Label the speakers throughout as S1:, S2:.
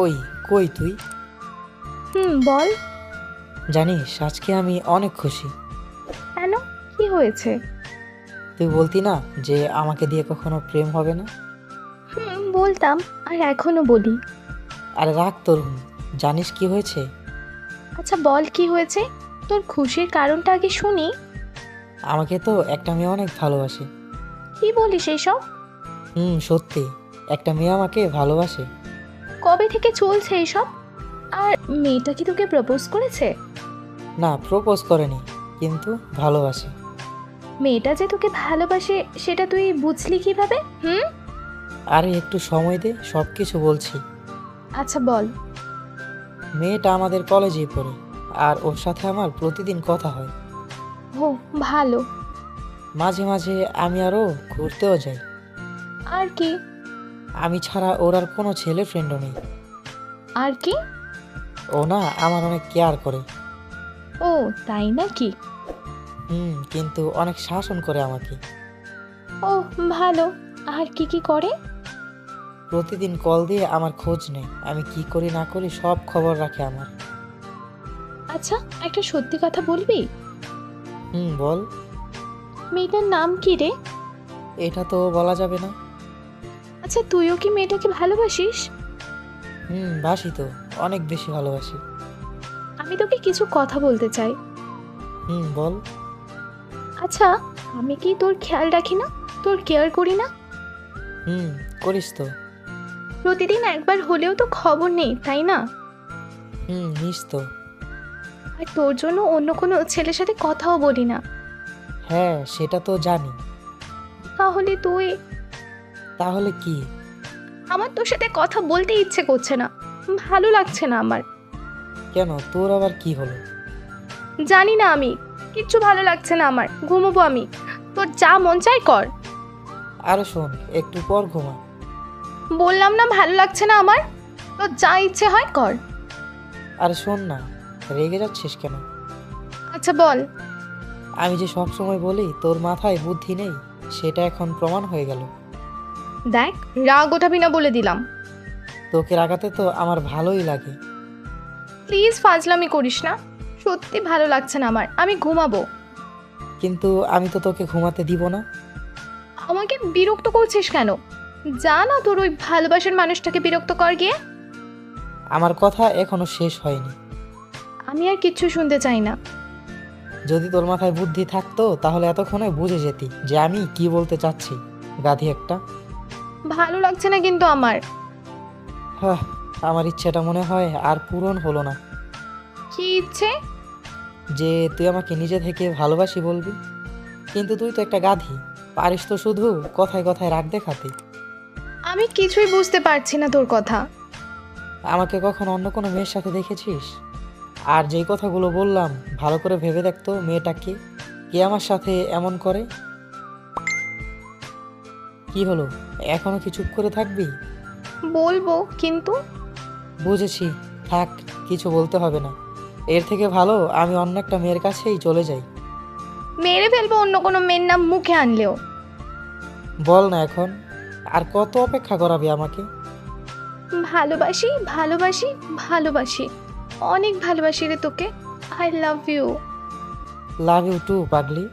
S1: ওই, কই তুই?
S2: বল।
S1: জানিস আজকে আমি অনেক খুশি।
S2: কেন? কি হয়েছে?
S1: তুই বলতি না যে আমাকে দিয়ে কখনো প্রেম হবে না?
S2: বলতাম, আর এখনো বলি।
S1: আরে রাখ তোর জানিস কি হয়েছে?
S2: আচ্ছা বল, কি হয়েছে? তোর খুশির কারণটা আগে শুনি।
S1: আমাকে তো একটা মেয়ে অনেক ভালোবাসে।
S2: কি বলিস এইসব?
S1: সত্যি, একটা মেয়ে আমাকে ভালোবাসে।
S2: কবে থেকে চলছে এইসব? আর মেয়েটা কি তোকে প্রপোজ করেছে?
S1: না, প্রপোজ করেনি, কিন্তু ভালোবাসে।
S2: মেয়েটা যে তোকে ভালোবাসে সেটা তুই বুঝলি কিভাবে?
S1: আরে একটু সময় দে, সব কিছু বলছি।
S2: আচ্ছা বল।
S1: মেয়েটা আমাদের কলেজেই পড়ে, আর ওর সাথে আমার প্রতিদিন কথা হয়।
S2: ও, ভালো।
S1: মাঝে মাঝে আমি আরও ঘুরতেও যাই।
S2: আর কি?
S1: আমি ছাড়া ওর আর কোনো ছেলে ফ্রেন্ডও নেই।
S2: আর কি?
S1: ও না আমার অনেক কেয়ার করে।
S2: ও, তাই নাকি?
S1: কিন্তু অনেক শাসন করে আমাকে।
S2: ও, ভালো। আর কি কি করে?
S1: প্রতিদিন কল দিয়ে আমার খোঁজ নেয়, আমি কি করি না করি সব খবর রাখে আমার।
S2: আচ্ছা, একটা সত্যি কথা বলবি?
S1: বল।
S2: মেয়েটার নাম কি রে?
S1: এটা তো বলা যাবে না।
S2: আচ্ছা, তুইও কি মেয়েটাকে ভালোবাসিস?
S1: বাসি তো, অনেক বেশি ভালোবাসি।
S2: আমি তোকে কিছু কথা বলতে চাই।
S1: বল।
S2: আচ্ছা, আমি কি তোর খেয়াল রাখি না? তোর কেয়ার করি না?
S1: করিস তো।
S2: প্রতিদিন একবার হলেও তো খবর নেই, তাই না?
S1: নিস তো।
S2: আর তোর জন্য অন্য কোনো ছেলের সাথে কথাও বলি না।
S1: হ্যাঁ, সেটা তো জানি।
S2: তাহলে তুই?
S1: তাহলে কি?
S2: আমার তোর সাথে কথা বলতে ইচ্ছে করছে না, ভালো লাগছে না আমার।
S1: কেন, তোর আবার কি হলো?
S2: জানি না, আমি কিচ্ছু ভালো লাগছে না আমার, ঘুমোবো আমি। তোর যা মন চাই কর।
S1: আরে শোন, একটু পর ঘুমা।
S2: বললাম না ভালো লাগছে না আমার, তোর যা ইচ্ছে হয় কর।
S1: আরে শোন না, রেগে যাচ্ছিস কেন?
S2: আচ্ছা বল।
S1: আমি যে সব সময় বলি তোর মাথায় বুদ্ধি নেই, সেটা এখন প্রমাণ হয়ে গেল।
S2: দেখ, রাগ ওঠাবি না বলে দিলাম।
S1: তোকে রাগাতে তো আমার ভালোই লাগে।
S2: প্লিজ ফাজলামি করিস না, সত্যি ভালো লাগছে না আমার, আমি ঘুমাবো।
S1: কিন্তু আমি তো তোকে ঘুমাতে দিব না।
S2: আমাকে বিরক্ত করছিস কেন? যা না, তোর ওই ভালোবাসার মানুষটাকে বিরক্ত কর গিয়ে।
S1: আমার কথা এখনো শেষ হয়নি।
S2: আমি আর কিচ্ছু শুনতে চাই না।
S1: যদি তোর মাথায় বুদ্ধি থাকতো তাহলে এতক্ষণে বুঝে যেতি যে আমি কি বলতে চাচ্ছি, গাধি একটা।
S2: ভালো লাগছে না কিন্তু আমার।
S1: হ্যাঁ, আমার ইচ্ছেটা মনে হয় আর পূরণ হলো না।
S2: কি ইচ্ছে?
S1: যে তুই আমাকে নিজে থেকে ভালোবাসি বলবি। কিন্তু তুই তো একটা গাধি, পারিস তো শুধু কথায় কথায় রাগ দেখাতে।
S2: আমি কিছুই বুঝতে পারছি না তোর কথা।
S1: আমাকে কখন অন্য কোনো মেয়ের সাথে দেখেছিস? আর যেই কথাগুলো বললাম, ভালো করে ভেবে দেখতো মেয়েটাকে, কে আমার সাথে এমন করে। কি হলো, এখনো কি চুপ করে থাকবি?
S2: বলবো কিন্তু।
S1: বুঝেছি, থাক, কিছু বলতে হবে না। এর থেকে ভালো আমি অন্য একটা মেয়ের কাছেই চলে যাই।
S2: মেরে ফেলবো অন্য কোনো মেয়ের নাম মুখে আনলেও।
S1: বল না এখন, আর কত অপেক্ষা করাবি আমাকে?
S2: ভালোবাসি, ভালোবাসি, ভালোবাসি, অনেক ভালোবাসি রে তোকে। I love you.
S1: Love you too, পাগলি।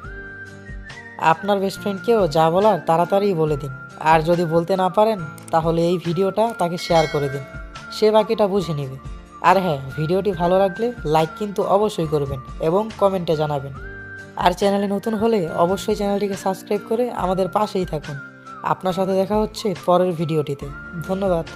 S1: আপনার বেস্ট ফ্রেন্ডকেও যা বলার তাড়াতাড়ি বলে দিন। আর যদি বলতে না পারেন তাহলে এই ভিডিওটা তাকে শেয়ার করে দিন, সে বাকিটা বুঝে নেবে। আর হ্যাঁ, ভিডিওটি ভালো লাগলে লাইক কিন্তু অবশ্যই করবেন এবং কমেন্টে জানাবেন। আর চ্যানেলে নতুন হলে অবশ্যই চ্যানেলটিকে সাবস্ক্রাইব করে আমাদের পাশেই থাকুন। আপনার সাথে দেখা হচ্ছে পরের ভিডিওটিতে। ধন্যবাদ।